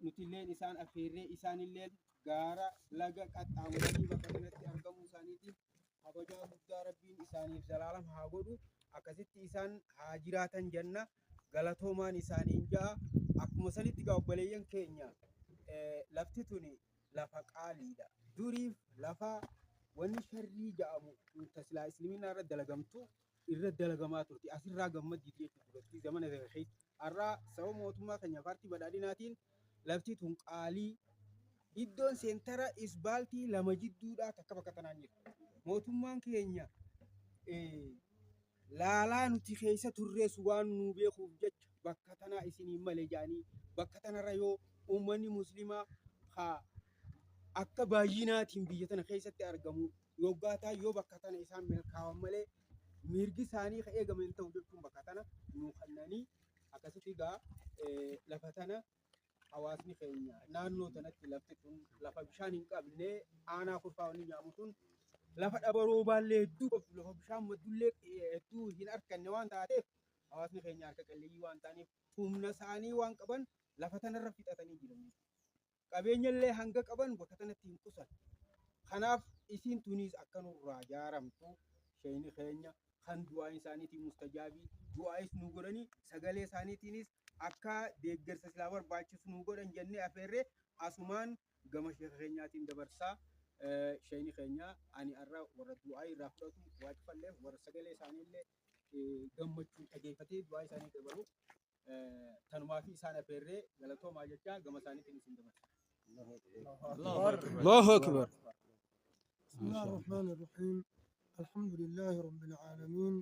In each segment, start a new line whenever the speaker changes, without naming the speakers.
nutilleen isaan affeerree isaanilleen gaara laga qaxxaamuranii bakka kanatti argamuu isaaniitiin kabajaa guddaa rabbiin isaaniif zalaalam haa godhu. Akkasitti isaan haa jiraatan jenna. Galatoomaan isaaniin ja'a. Akkuma sanitti gaa obboleeyyan keenya lafti tuni lafa qaaliidha. Duriif lafa wanni sharrii ja'amu tasilaa islimiinaa irra dalagamtu irra dalagamaa turti. Asirraa gammaddiiti jechuudha. Zamana keessatti har'aa sababa mootummaa keenya paartii badhaadhinaatiin lafti tun qaalii iddoon seentara isbaaltii lama jidduudhaa takka bakka tanaan jirti. Mootummaan keenya laalaa nuti keessa turrees waan nu beekuuf jecha bakka tanaa isiniin malee jaanii bakka tanarra yoo uummanni muslimaa akka baay'inaatiin biyya tana keessatti argamu yoggaataa yoo bakka tana isaan milkaa'an malee mirgi isaanii eegame hin ta'u jechuun bakka tana nu kannanii akkasitti gaa lafa tana hawaasni keenya naannoo tanatti lafti tun lafa bishaan hin qabne aanaa kurfaa waliin nyaamu tun lafa dhabaroo baallee hedduu qabdu lafa bishaan maddullee hedduu hin arganne waan taateef hawaasni keenya harka qalleeyyii waan ta'aniif humna isaanii waan qaban lafa tanarra fixatanii jiran. Qabeenya illee hanga qaban bakka tanatti hin qusan. Kanaaf isiin tunis akka nurraa jaaramtu sheeyni keenya kan du'aa isaaniitiin mustajaabii du'aayis nu godhanii sagalee isaaniitiinis akka deeggarsa silaa barbaachisu nu godhan jennee afeerree asumaan gama sheeka keenyaatiin dabarsaa. Sheeyni keenya ani arra warra du'aa irraa fudhatu waajjifallee warra sagalee isaaniillee gammachuun dhageeffatee du'aa isaanii dabalu tanumaa fi isaan afeerree galatoomaa jechaa gama isaaniitiin isin dabarsa.
الله أكبر.
بسم الله الرحمن الرحيم. الحمد لله رب العالمين،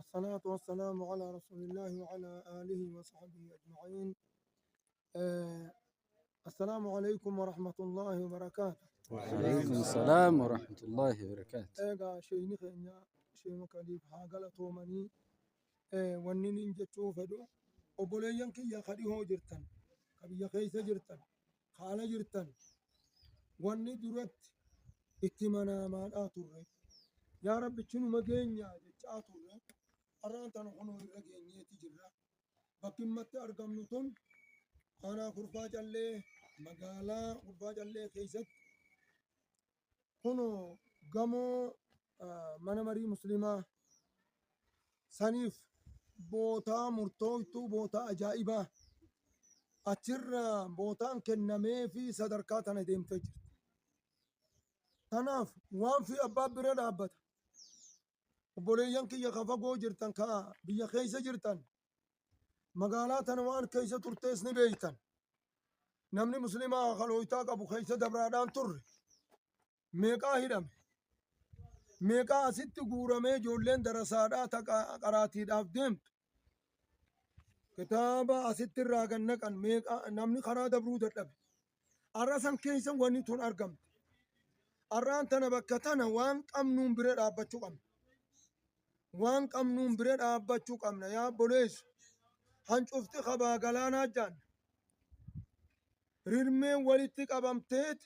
الصلاة والسلام على رسول الله وعلى آله وصحبه أجمعين. السلام عليكم ورحمة الله وبركاته.
وعليكم السلام ورحمة الله وبركاته.
إيجا شيني خينيا شيني كليب حاجة تومني ونين إنجتشو فدو وبوليان كي يخدي هو جرتن كبي يخيس جرتن خالة جرتن وني درت اتمنى ما آتوري يا رب شنو مجينيا آتوري أرانت أنا خنو رجيني تجرا بكمة أرقام نتون أنا غرفة جلّي مقالة غرفة جلّي كيست خنو قامو منامري مسلمة سنيف بوتا مرتويتو بوتا أجائبة أتر بوتان كنمي في صدركاتنا ديم فجر تناف وان في أباب برد أبدا وبوليان كي يخفقو جرتن كا بيا خيسة جرتن مقالاتنا وان كيسة ترتيسني بيتن نمني مسلمة خلويتاك أبو خيسة دبرادان تر ميقا هدم ميقا ست قورمي جولين درسادات قراتي داف ديمت كتابة أست الراغن نكن ميقا نمني خرا دبرو دردب أرسان كيسة واني تون أرقم أران تنا بكتنا وان قمنون برد أبتشو قم وان قمنون برد أبتشو قمنا يا بوليس هنشوفتي خبا قلانا جان رمي ولدتك أبامتيت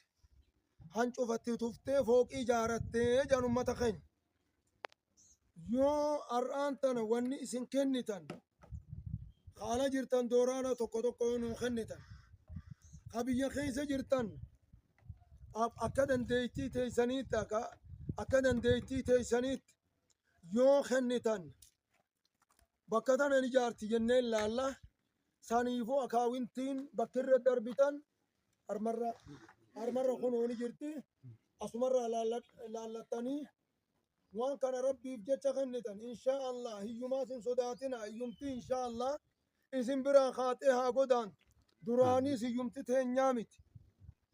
هنشوفتي تفتي فوق إجارتي جانو متخين يو أران تنا واني إسن كنتن خالا جرتن دورانا توكو توكو نو خنتن خبيا خيسة جرتن أكدن ديتي تيسانيت أكدن ديتي تيسانيت يو خنتن بكتن نجارتي جنين لالا سانيفو أكاوينتين بكر دربتن أرمرة خنوني جرتي أسمرة لالتاني وان كان ربي بجتش خنتن إن شاء الله هيوما سن صداتنا هيومتي إن شاء الله اسم برا خاطئها قدان دراني سيومتي تنيامت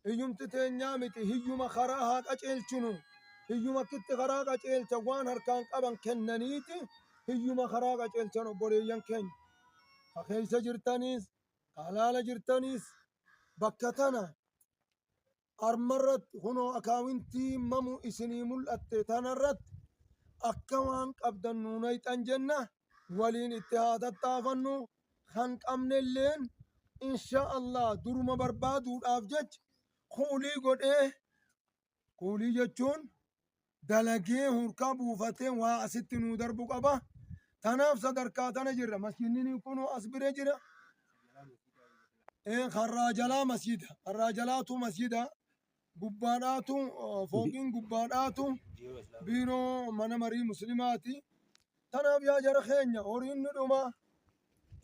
هيومتي تنيامت هيوما خراها قجل شنو هيوما كت خراها قجل توان هركان قبن كننيتي هيوما خراها قجل شنو بوريان كن أخيسا جرتانيس قلالا جرتانيس بكتنا أرمرت هنو أكاوينتي ممو إسني ملأت تنرت أكوان قبضن نونيت أنجنة ولين اتحاد التافنو خانق أمن اللين إن شاء الله درما بربادو الأفجج خولي قد قولي جتشون دلقيه هركابو فتين واسطنو دربو قبا تناف صدركاتنا جرى مسجنين يكونوا أصبر جرى إيه خراجلا مسجدة خراجلاتو مسجدة قباناتو فوقين قباناتو بيرو منمري مسلماتي تناب يا جرخينيا أورين ندوما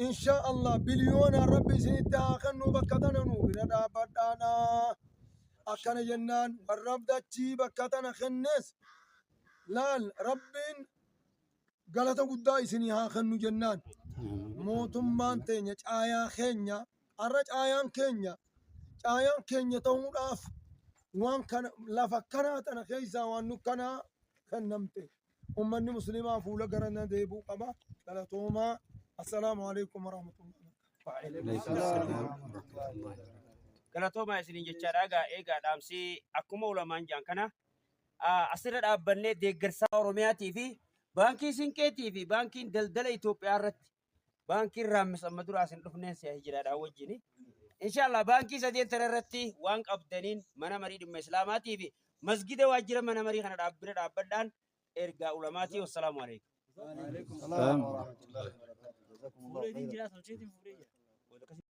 إن شاء الله بليون ربي سنتا خنو بكتنا نو بردا بدانا أكن جنان والرب دتشي بكتنا خنس لال ربين غلطة قدا إسنيها خنو جنان موتمان تينيا آيا خينيا أرج آيان كينيا آيان كينيا تونغاف وان كان لفكنا تنا خيسا وانو كنا خنمتي أمني مسلمة فولا قرنا ديبو قبا ثلاثوما السلام عليكم ورحمة الله
عليكم السلام ورحمة الله.
Galatooma isiniin jechaadha egaa dhaamsi akkuma ulamaan jaan kana asirra dhaabbannee deeggarsa Oromiyaatii fi baankii Sinqeetii fi baankiin daldala Itoophiyaa irratti baankiin Raammis amma duraa isin dhufneen si'a hijiraadhaa wajjin. Inshallah baankii sadeen tana irratti waan qabdaniin mana marii dhimma Islaamaatii fi masgida waajjira mana marii kana dhaabbadhaan ergaa ulamaatii. Wassalaamu alaikum.
السلام ورحمة الله.